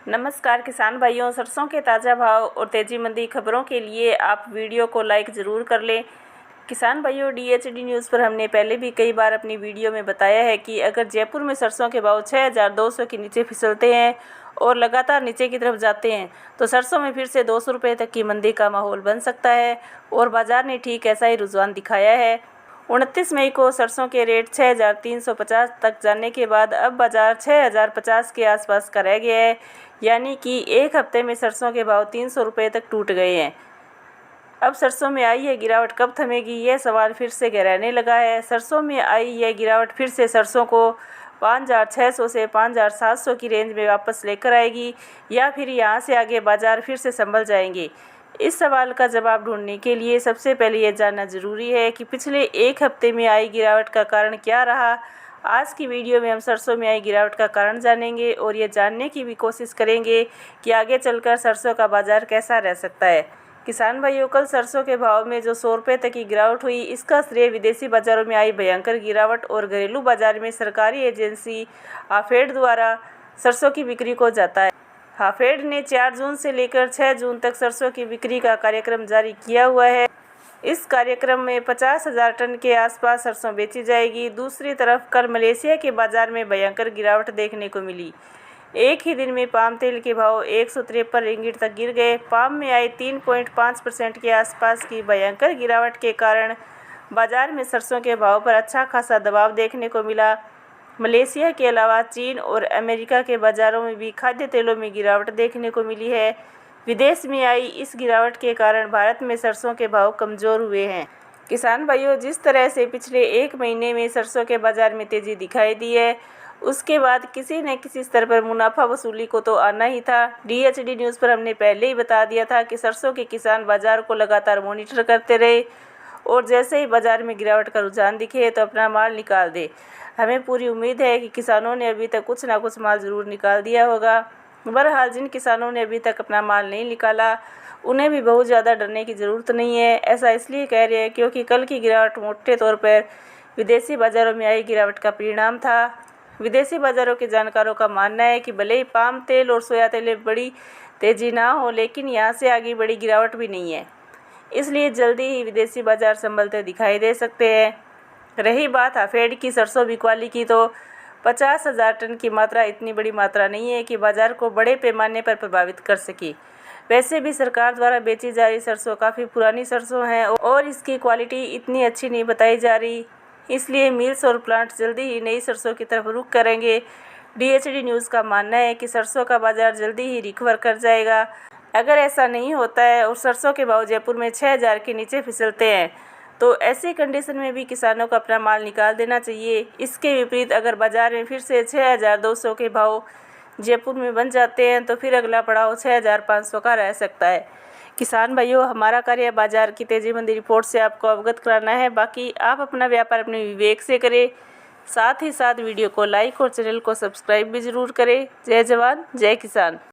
नमस्कार किसान भाइयों, सरसों के ताज़ा भाव और तेज़ी मंदी खबरों के लिए आप वीडियो को लाइक ज़रूर कर लें। किसान भाइयों, DHD न्यूज़ पर हमने पहले भी कई बार अपनी वीडियो में बताया है कि अगर जयपुर में सरसों के भाव 6200 के नीचे फिसलते हैं और लगातार नीचे की तरफ जाते हैं तो सरसों में फिर से 200 रुपये तक की मंदी का माहौल बन सकता है और बाज़ार ने ठीक ऐसा ही रुझान दिखाया है। 29 मई को सरसों के रेट 6350 तक जाने के बाद अब बाज़ार 6050 के आसपास का रह गया है, यानी कि एक हफ्ते में सरसों के भाव 300 रुपये तक टूट गए हैं। अब सरसों में आई यह गिरावट कब थमेगी, यह सवाल फिर से गहराने लगा है। सरसों में आई यह गिरावट फिर से सरसों को 5600 से 5700 की रेंज में वापस लेकर आएगी या फिर यहाँ से आगे बाज़ार फिर से संभल जाएंगे। इस सवाल का जवाब ढूंढने के लिए सबसे पहले ये जानना ज़रूरी है कि पिछले एक हफ्ते में आई गिरावट का कारण क्या रहा। आज की वीडियो में हम सरसों में आई गिरावट का कारण जानेंगे और ये जानने की भी कोशिश करेंगे कि आगे चलकर सरसों का बाज़ार कैसा रह सकता है। किसान भाइयों, कल सरसों के भाव में जो 100 रुपये तक की गिरावट हुई, इसका श्रेय विदेशी बाज़ारों में आई भयंकर गिरावट और घरेलू बाज़ार में सरकारी एजेंसी हाफेड द्वारा सरसों की बिक्री को जाता है। हाफेड ने 4 जून से लेकर 6 जून तक सरसों की बिक्री का कार्यक्रम जारी किया हुआ है। इस कार्यक्रम में 50,000 टन के आसपास सरसों बेची जाएगी। दूसरी तरफ कल मलेशिया के बाज़ार में भयंकर गिरावट देखने को मिली। एक ही दिन में पाम तेल के भाव 153 रिंगिट तक गिर गए। पाम में आई 3.5% के आसपास की भयंकर गिरावट के कारण बाज़ार में सरसों के भाव पर अच्छा खासा दबाव देखने को मिला। मलेशिया के अलावा चीन और अमेरिका के बाज़ारों में भी खाद्य तेलों में गिरावट देखने को मिली है। विदेश में आई इस गिरावट के कारण भारत में सरसों के भाव कमज़ोर हुए हैं। किसान भाइयों, जिस तरह से पिछले एक महीने में सरसों के बाज़ार में तेज़ी दिखाई दी है, उसके बाद किसी न किसी स्तर पर मुनाफा वसूली को तो आना ही था। DHD न्यूज़ पर हमने पहले ही बता दिया था कि सरसों के किसान बाज़ार को लगातार मॉनिटर करते रहे और जैसे ही बाज़ार में गिरावट का रुझान दिखे तो अपना माल निकाल दे। हमें पूरी उम्मीद है कि किसानों ने अभी तक कुछ ना कुछ माल ज़रूर निकाल दिया होगा। बहरहाल, जिन किसानों ने अभी तक अपना माल नहीं निकाला, उन्हें भी बहुत ज़्यादा डरने की ज़रूरत नहीं है। ऐसा इसलिए कह रहे हैं क्योंकि कल की गिरावट मोटे तौर पर विदेशी बाज़ारों में आई गिरावट का परिणाम था। विदेशी बाज़ारों के जानकारों का मानना है कि भले ही पाम तेल और सोया तेल में बड़ी तेज़ी ना हो, लेकिन यहाँ से आगे बड़ी गिरावट भी नहीं है, इसलिए जल्दी ही विदेशी बाज़ार संभलते दिखाई दे सकते हैं। रही बात हाफेड की सरसों बिकवाली की, तो 50,000 टन की मात्रा इतनी बड़ी मात्रा नहीं है कि बाज़ार को बड़े पैमाने पर प्रभावित कर सके। वैसे भी सरकार द्वारा बेची जा रही सरसों काफ़ी पुरानी सरसों है और इसकी क्वालिटी इतनी अच्छी नहीं बताई जा रही, इसलिए मिल्स और प्लांट जल्दी ही नई सरसों की तरफ रुख करेंगे। DHD न्यूज़ का मानना है कि सरसों का बाज़ार जल्दी ही रिकवर कर जाएगा। अगर ऐसा नहीं होता है और सरसों के भाव जयपुर में 6000 के नीचे फिसलते हैं तो ऐसी कंडीशन में भी किसानों को अपना माल निकाल देना चाहिए। इसके विपरीत अगर बाज़ार में फिर से 6200 के भाव जयपुर में बन जाते हैं तो फिर अगला पड़ाव 6500 का रह सकता है। किसान भाइयों, हमारा कार्य बाज़ार की तेज़ी मंदी रिपोर्ट से आपको अवगत कराना है। बाकी आप अपना व्यापार अपने विवेक से करें, साथ ही साथ वीडियो को लाइक और चैनल को सब्सक्राइब भी ज़रूर करें। जय जवान, जय किसान।